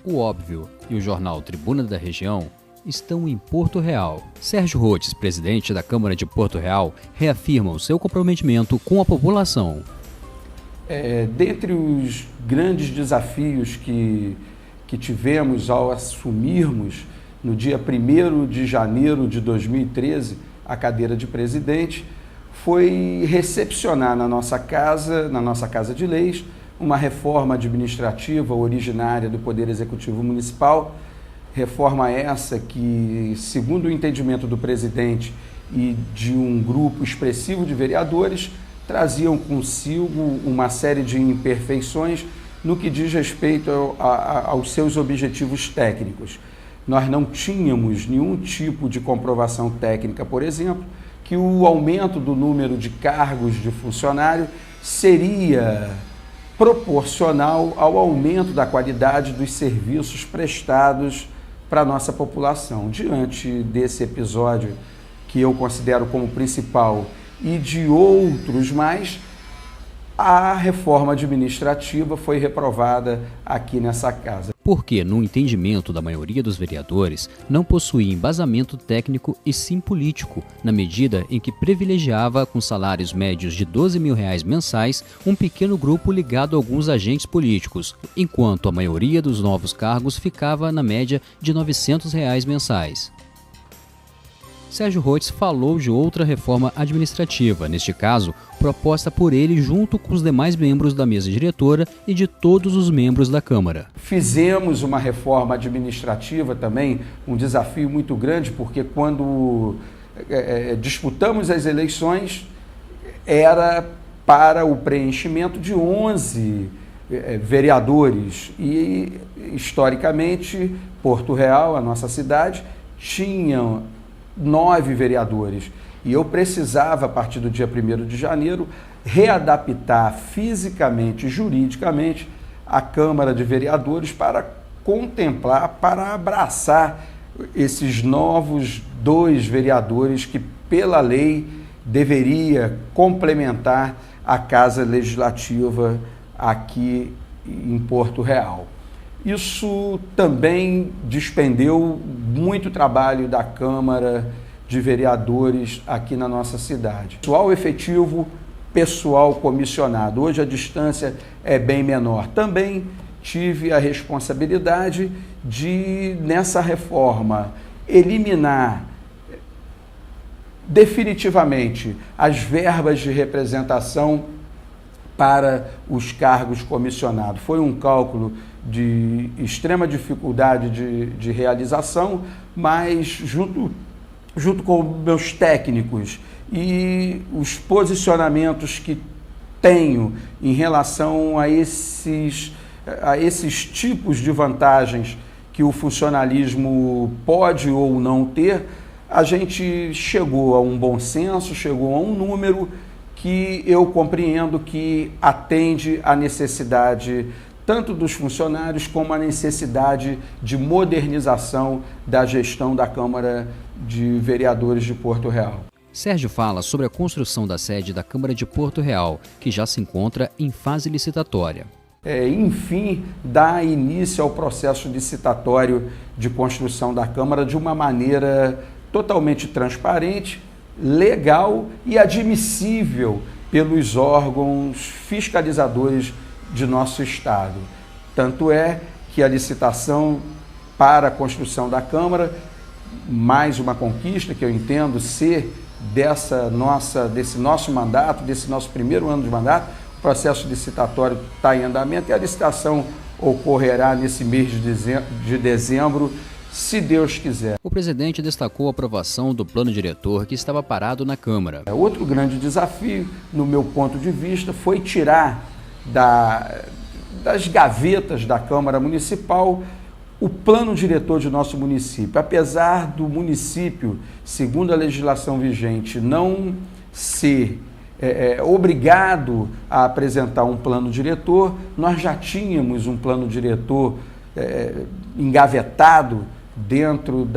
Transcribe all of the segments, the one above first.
O Óbvio e o jornal Tribuna da Região estão em Porto Real. Sérgio Rhodes, presidente da Câmara de Porto Real, reafirma o seu comprometimento com a população. Dentre os grandes desafios que tivemos ao assumirmos no dia 1º de janeiro de 2013 a cadeira de presidente, foi recepcionar na nossa Casa de Leis, uma reforma administrativa originária do Poder Executivo Municipal, reforma essa que, segundo o entendimento do presidente e de um grupo expressivo de vereadores, traziam consigo uma série de imperfeições no que diz respeito aos seus objetivos técnicos. Nós não tínhamos nenhum tipo de comprovação técnica, por exemplo, que o aumento do número de cargos de funcionário seria proporcional ao aumento da qualidade dos serviços prestados para a nossa população. Diante desse episódio, que eu considero como principal, e de outros mais, a reforma administrativa foi reprovada aqui nessa casa. Porque, no entendimento da maioria dos vereadores, não possuía embasamento técnico e sim político, na medida em que privilegiava, com salários médios de R$12 mil mensais, um pequeno grupo ligado a alguns agentes políticos, enquanto a maioria dos novos cargos ficava na média de R$900 mensais. Sérgio Rhodes falou de outra reforma administrativa, neste caso, proposta por ele junto com os demais membros da mesa diretora e de todos os membros da Câmara. Fizemos uma reforma administrativa também, um desafio muito grande, porque quando disputamos as eleições, era para o preenchimento de 11 vereadores e, historicamente, Porto Real, a nossa cidade, tinha 9 vereadores, e eu precisava, a partir do dia 1º de janeiro, readaptar fisicamente e juridicamente a Câmara de Vereadores para contemplar, para abraçar esses novos 2 vereadores que, pela lei, deveria complementar a Casa Legislativa aqui em Porto Real. Isso também despendeu muito trabalho da Câmara de Vereadores aqui na nossa cidade. Pessoal efetivo, pessoal comissionado. Hoje a distância é bem menor. Também tive a responsabilidade de, nessa reforma, eliminar definitivamente as verbas de representação para os cargos comissionados. Foi um cálculo de extrema dificuldade de realização, mas junto com meus técnicos e os posicionamentos que tenho em relação a esses tipos de vantagens que o funcionalismo pode ou não ter, a gente chegou a um bom senso, chegou a um número que eu compreendo que atende à necessidade tanto dos funcionários como a necessidade de modernização da gestão da Câmara de Vereadores de Porto Real. Sérgio fala sobre a construção da sede da Câmara de Porto Real, que já se encontra em fase licitatória. Enfim, dá início ao processo licitatório de construção da Câmara de uma maneira totalmente transparente, legal e admissível pelos órgãos fiscalizadores de nosso Estado. Tanto é que a licitação para a construção da Câmara, mais uma conquista que eu entendo ser desse nosso mandato, desse nosso 1º ano de mandato, o processo licitatório está em andamento e a licitação ocorrerá nesse mês de dezembro, se Deus quiser. O presidente destacou a aprovação do plano diretor que estava parado na Câmara. Outro grande desafio, no meu ponto de vista, foi tirar das gavetas da Câmara Municipal o plano diretor de nosso município. Apesar do município, segundo a legislação vigente, não ser obrigado a apresentar um plano diretor, nós já tínhamos um plano diretor engavetado dentro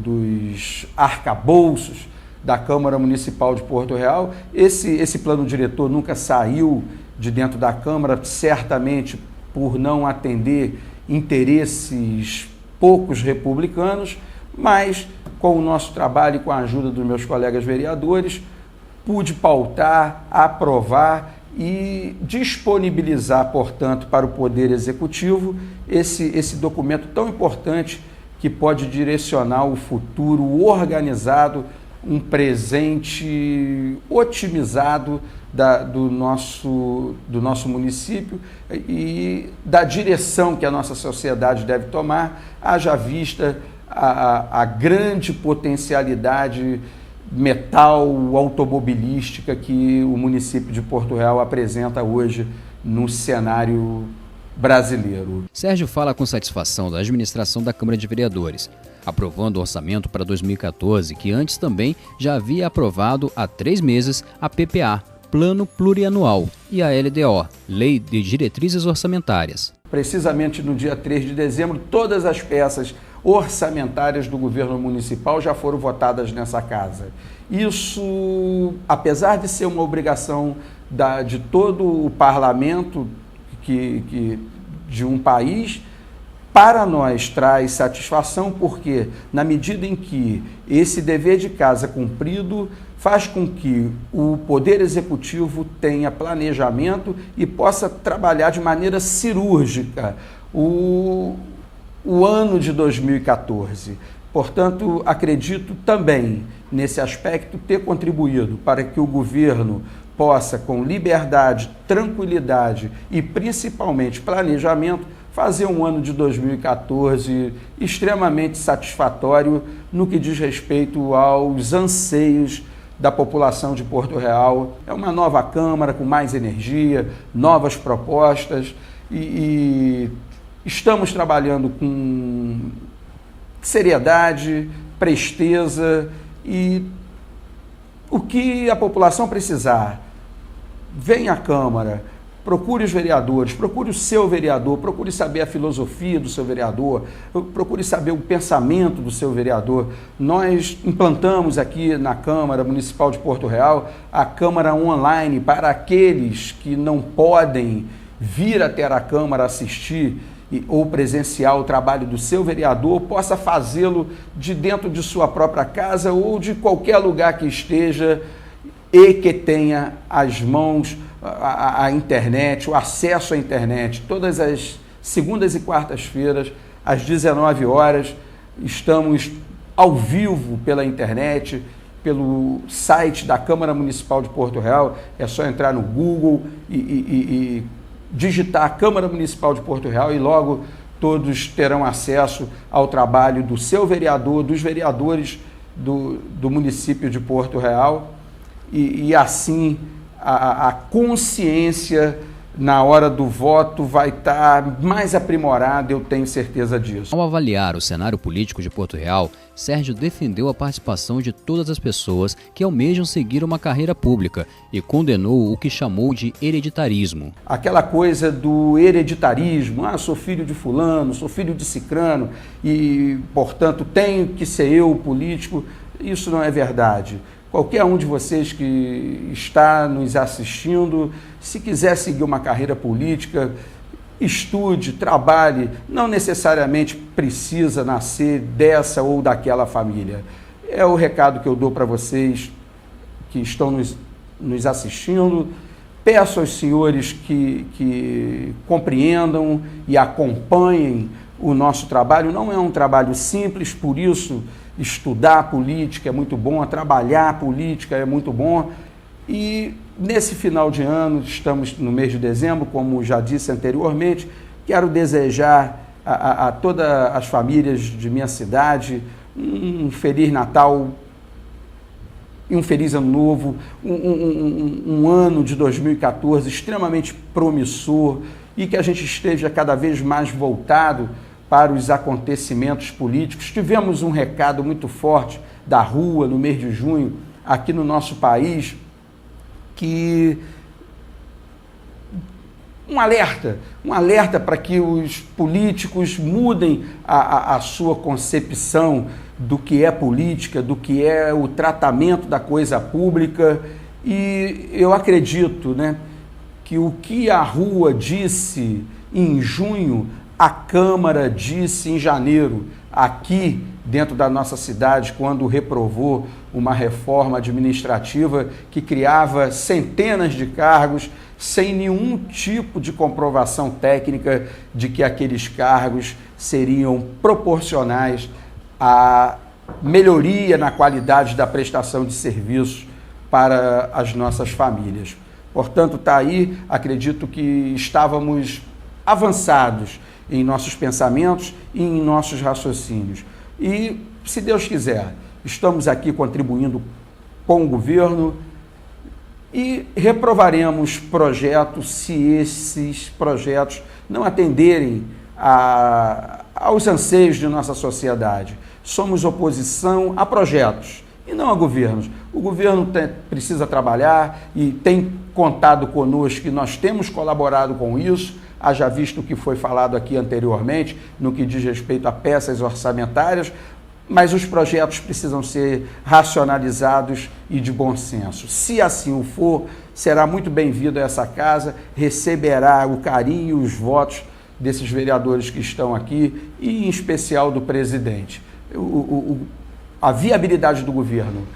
dos arcabouços da Câmara Municipal de Porto Real. Esse plano diretor nunca saiu de dentro da Câmara, certamente por não atender interesses poucos republicanos, mas com o nosso trabalho e com a ajuda dos meus colegas vereadores, pude pautar, aprovar e disponibilizar, portanto, para o Poder Executivo esse documento tão importante que pode direcionar o futuro organizado, um presente otimizado do nosso município e da direção que a nossa sociedade deve tomar, haja vista a grande potencialidade metal automobilística que o município de Porto Real apresenta hoje no cenário brasileiro. Sérgio fala com satisfação da administração da Câmara de Vereadores, aprovando o orçamento para 2014, que antes também já havia aprovado há 3 meses a PPA, Plano Plurianual, e a LDO, Lei de Diretrizes Orçamentárias. Precisamente no dia 3 de dezembro, todas as peças orçamentárias do governo municipal já foram votadas nessa casa. Isso, apesar de ser uma obrigação de todo o parlamento de um país, para nós traz satisfação porque, na medida em que esse dever de casa cumprido, faz com que o Poder Executivo tenha planejamento e possa trabalhar de maneira cirúrgica o ano de 2014. Portanto, acredito também, nesse aspecto, ter contribuído para que o governo possa, com liberdade, tranquilidade e, principalmente, planejamento, fazer um ano de 2014 extremamente satisfatório no que diz respeito aos anseios da população de Porto Real. É uma nova Câmara com mais energia, novas propostas e estamos trabalhando com seriedade, presteza e o que a população precisar. Venha à Câmara, procure os vereadores, procure o seu vereador, procure saber a filosofia do seu vereador, procure saber o pensamento do seu vereador. Nós implantamos aqui na Câmara Municipal de Porto Real a Câmara Online para aqueles que não podem vir até a Câmara assistir ou presenciar o trabalho do seu vereador, possa fazê-lo de dentro de sua própria casa ou de qualquer lugar que esteja e que tenha as mãos a internet, o acesso à internet. Todas as segundas e quartas-feiras, às 19 horas, estamos ao vivo pela internet, pelo site da Câmara Municipal de Porto Real. É só entrar no Google e digitar Câmara Municipal de Porto Real e logo todos terão acesso ao trabalho do seu vereador, dos vereadores do município de Porto Real e assim a consciência na hora do voto vai estar mais aprimorada, eu tenho certeza disso. Ao avaliar o cenário político de Porto Real, Sérgio defendeu a participação de todas as pessoas que almejam seguir uma carreira pública e condenou o que chamou de hereditarismo. Aquela coisa do hereditarismo, sou filho de fulano, sou filho de cicrano e, portanto, tenho que ser eu o político, isso não é verdade. Qualquer um de vocês que está nos assistindo, se quiser seguir uma carreira política, estude, trabalhe, não necessariamente precisa nascer dessa ou daquela família. É o recado que eu dou para vocês que estão nos assistindo. Peço aos senhores que compreendam e acompanhem o nosso trabalho. Não é um trabalho simples, por isso estudar política é muito bom, trabalhar política é muito bom. E nesse final de ano, estamos no mês de dezembro, como já disse anteriormente, quero desejar a todas as famílias de minha cidade um Feliz Natal e um Feliz Ano Novo, um ano de 2014 extremamente promissor e que a gente esteja cada vez mais voltado para os acontecimentos políticos. Tivemos um recado muito forte da rua no mês de junho, aqui no nosso país, que um alerta para que os políticos mudem a sua concepção do que é política, do que é o tratamento da coisa pública. E eu acredito, que o que a rua disse Em junho, a Câmara disse em janeiro, aqui dentro da nossa cidade, quando reprovou uma reforma administrativa que criava centenas de cargos sem nenhum tipo de comprovação técnica de que aqueles cargos seriam proporcionais à melhoria na qualidade da prestação de serviços para as nossas famílias. Portanto, está aí, acredito que estávamos avançados em nossos pensamentos e em nossos raciocínios. E, se Deus quiser, estamos aqui contribuindo com o governo e reprovaremos projetos se esses projetos não atenderem aos anseios de nossa sociedade. Somos oposição a projetos e não a governos. O governo precisa trabalhar e tem contado conosco que nós temos colaborado com isso, haja visto o que foi falado aqui anteriormente, no que diz respeito a peças orçamentárias, mas os projetos precisam ser racionalizados e de bom senso. Se assim o for, será muito bem-vindo a essa casa, receberá o carinho e os votos desses vereadores que estão aqui e, em especial, do presidente. A viabilidade do governo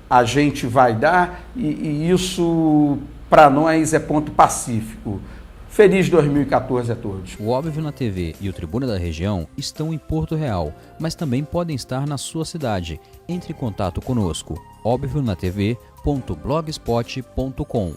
a gente vai dar e isso, para nós, é ponto pacífico. Feliz 2014 a todos. O Óbvio na TV e o Tribuna da Região estão em Porto Real, mas também podem estar na sua cidade. Entre em contato conosco, óbvionatv.blogspot.com.